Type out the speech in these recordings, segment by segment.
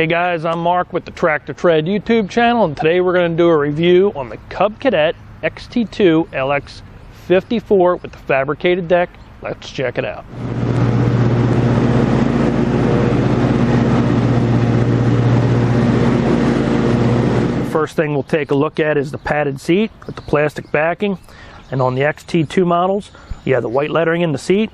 Hey guys, I'm Mark with the Tractor Tread YouTube channel, and today we're going to do a review on the Cub Cadet XT2 LX54 with the fabricated deck. Let's check it out. First thing we'll take a look at is the padded seat with the plastic backing, and on the XT2 models you have the white lettering in the seat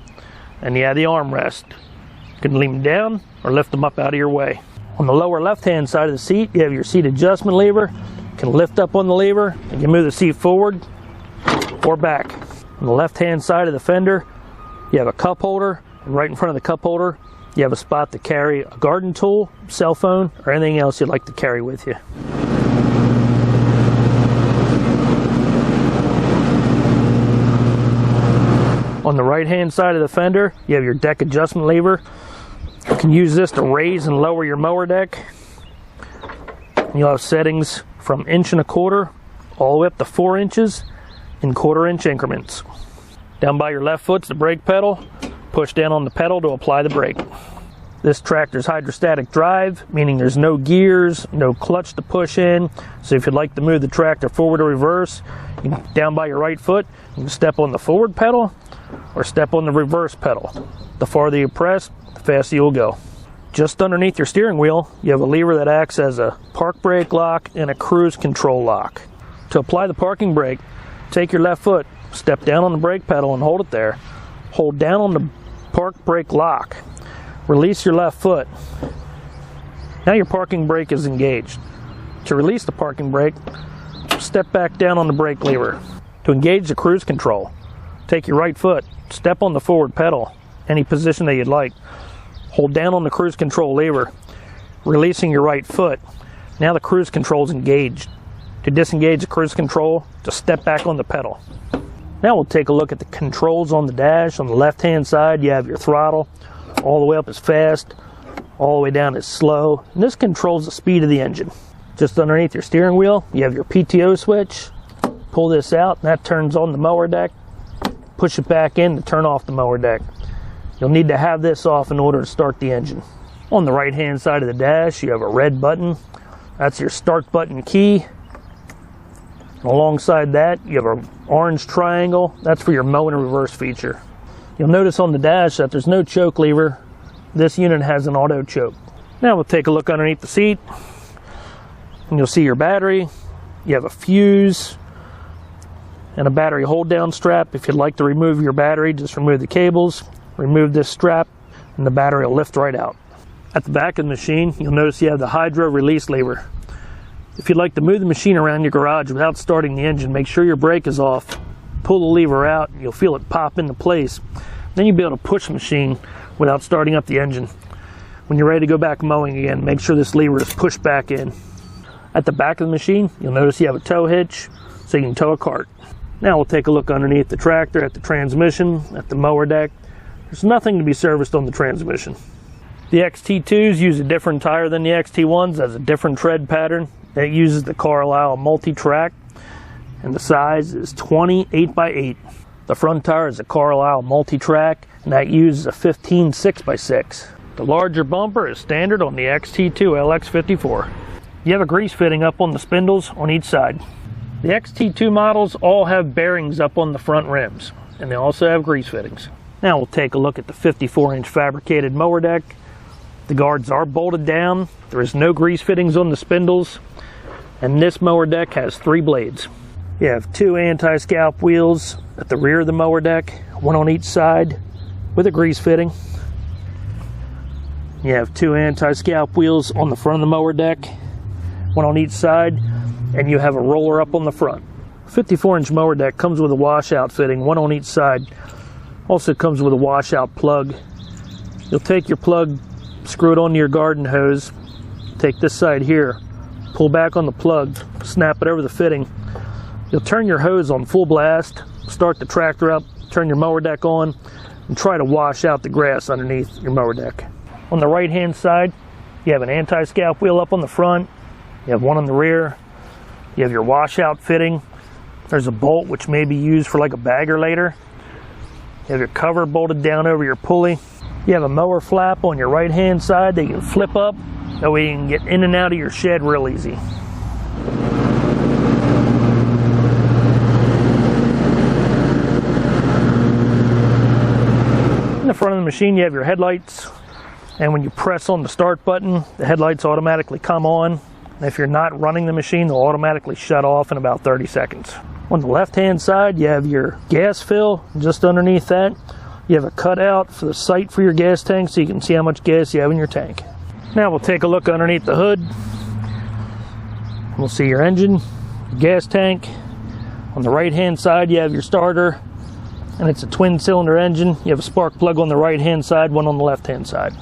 and you have the armrest. You can lean them down or lift them up out of your way. On the lower left hand side of the seat you have your seat adjustment lever. You can lift up on the lever and you move the seat forward or back. On the left hand side of the fender you have a cup holder, and right in front of the cup holder you have a spot to carry a garden tool, cell phone, or anything else you'd like to carry with you. On the right hand side of the fender you have your deck adjustment lever. You can use this to raise and lower your mower deck. You'll have settings from 1.25 inches all the way up to 4 inches in 1/4 inch increments. Down by your left foot's the brake pedal. Push down on the pedal to apply the brake. This tractor's hydrostatic drive, meaning there's no gears, no clutch to push in. So if you'd like to move the tractor forward or reverse, you can, down by your right foot, you can step on the forward pedal or step on the reverse pedal. The farther you press, the faster you'll go. Just underneath your steering wheel, you have a lever that acts as a park brake lock and a cruise control lock. To apply the parking brake, take your left foot, step down on the brake pedal and hold it there. Hold down on the park brake lock. Release your left foot. Now your parking brake is engaged. To release the parking brake, step back down on the brake lever. To engage the cruise control, take your right foot, step on the forward pedal, any position that you'd like. Hold down on the cruise control lever, releasing your right foot. Now the cruise control is engaged. To disengage the cruise control, just step back on the pedal. Now we'll take a look at the controls on the dash. On the left hand side you have your throttle. All the way up is fast, all the way down is slow, and this controls the speed of the engine. Just underneath your steering wheel you have your PTO switch. Pull this out and that turns on the mower deck. Push it back in to turn off the mower deck. You'll need to have this off in order to start the engine. On the right hand side of the dash you have a red button. That's your start button key. Alongside that you have an orange triangle. That's for your mow and reverse feature. You'll notice on the dash that there's no choke lever. This unit has an auto choke. Now we'll take a look underneath the seat and you'll see your battery. You have a fuse and a battery hold down strap. If you'd like to remove your battery, just remove the cables, remove this strap, and the battery will lift right out. At the back of the machine you'll notice you have the hydro release lever. If you'd like to move the machine around your garage without starting the engine, make sure your brake is off. Pull the lever out and you'll feel it pop into place. Then you'll be able to push the machine without starting up the engine. When you're ready to go back mowing again, make sure this lever is pushed back in. At the back of the machine you'll notice you have a tow hitch so you can tow a cart. Now we'll take a look underneath the tractor at the transmission, at the mower deck. There's nothing to be serviced on the transmission. The XT2s use a different tire than the XT1s, has a different tread pattern. That uses the Carlisle multi-track, and the size is 20 8x8. The front tire is a Carlisle multi-track, and that uses a 15 6x6. The larger bumper is standard on the XT2 LX54. You have a grease fitting up on the spindles on each side. The XT2 models all have bearings up on the front rims, and they also have grease fittings. Now we'll take a look at the 54-inch fabricated mower deck. The guards are bolted down. There is no grease fittings on the spindles, and this mower deck has 3 blades. You have 2 anti-scalp wheels at the rear of the mower deck, one on each side with a grease fitting. You have 2 anti-scalp wheels on the front of the mower deck, one on each side, and you have a roller up on the front. 54-inch mower deck comes with a washout fitting, one on each side. Also comes with a washout plug. You'll take your plug, screw it onto your garden hose, take this side here, pull back on the plug, snap it over the fitting. You'll turn your hose on full blast, start the tractor up, turn your mower deck on, and try to wash out the grass underneath your mower deck. On the right hand side you have an anti-scalp wheel up on the front, you have one on the rear, you have your washout fitting. There's a bolt which may be used for like a bagger later. You have your cover bolted down over your pulley. You have a mower flap on your right hand side that you can flip up That way you can get in and out of your shed real easy. In the front of the machine you have your headlights, and when you press on the start button, the headlights automatically come on. And if you're not running the machine, they'll automatically shut off in about 30 seconds. On the left hand side you have your gas fill. Just underneath that you have a cutout for the sight for your gas tank, so you can see how much gas you have in your tank. Now we'll take a look underneath the hood. We'll see your engine, your gas tank. On the right hand side you have your starter, and it's a twin cylinder engine. You have a spark plug on the right hand side, one on the left hand side.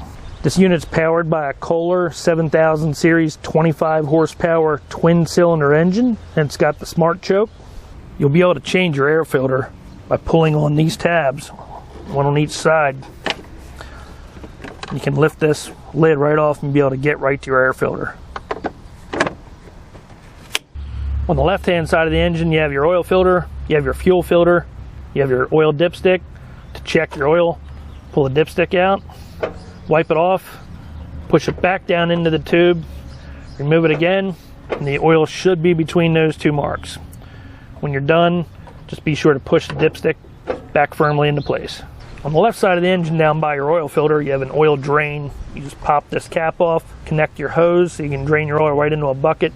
This unit's powered by a Kohler 7000 series 25 horsepower twin cylinder engine, and it's got the smart choke. You'll be able to change your air filter by pulling on these tabs, one on each side. You can lift this lid right off and be able to get right to your air filter. On the left hand side of the engine you have your oil filter, you have your fuel filter, you have your oil dipstick. To check your oil, pull the dipstick out, wipe it off, push it back down into the tube, remove it again, and the oil should be between those two marks. When you're done, just be sure to push the dipstick back firmly into place. On the left side of the engine down by your oil filter you have an oil drain. You just pop this cap off, connect your hose so you can drain your oil right into a bucket.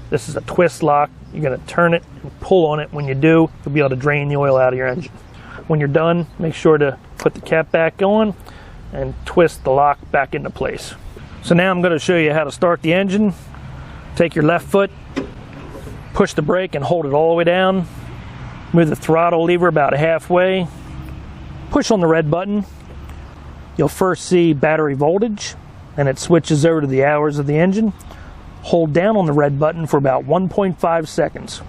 This is a twist lock. You're going to turn it and pull on it. When you do, you'll be able to drain the oil out of your engine. When you're done, make sure to put the cap back on and twist the lock back into place. So now I'm going to show you how to start the engine. Take your left foot, push the brake and hold it all the way down. Move the throttle lever about halfway. Push on the red button. You'll first see battery voltage, and it switches over to the hours of the engine. Hold down on the red button for about 1.5 seconds.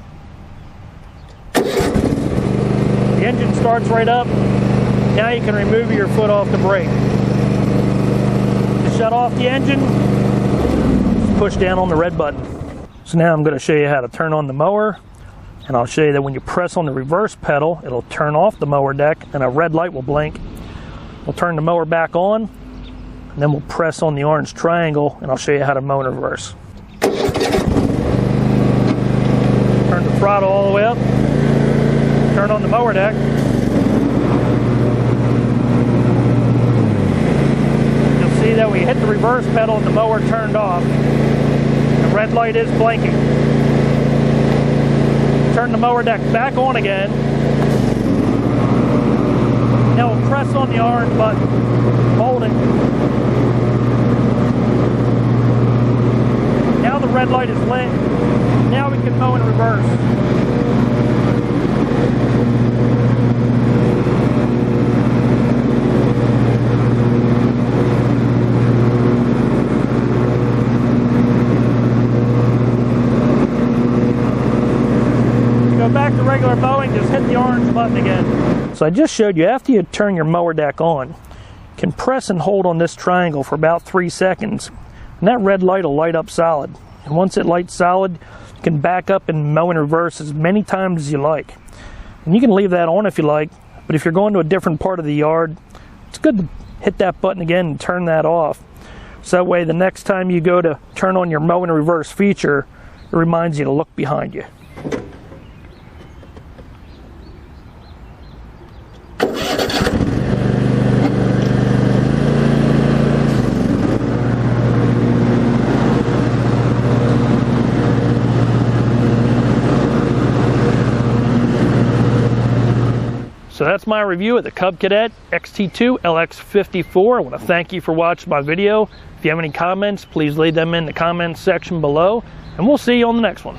The engine starts right up. Now you can remove your foot off the brake. To shut off the engine, just push down on the red button. So now I'm going to show you how to turn on the mower. And I'll show you that when you press on the reverse pedal, it'll turn off the mower deck and a red light will blink. We'll turn the mower back on, and then we'll press on the orange triangle, and I'll show you how to mow in reverse. Turn the throttle all the way up, turn on the mower deck. You'll see that we hit the reverse pedal and the mower turned off. The red light is blinking. Turn the mower deck back on again. Now we'll press on the orange button, hold it. Now the red light is lit. Now we can mow in reverse. Back to regular mowing, just hit the orange button again. So I just showed you, after you turn your mower deck on, you can press and hold on this triangle for about 3 seconds, and that red light will light up solid. And once it lights solid, you can back up and mow in reverse as many times as you like. And you can leave that on if you like, but if you're going to a different part of the yard, it's good to hit that button again and turn that off. So that way the next time you go to turn on your mow in reverse feature, it reminds you to look behind you. So that's my review of the Cub Cadet XT2 LX54. I want to thank you for watching my video. If you have any comments, please leave them in the comments section below, and we'll see you on the next one.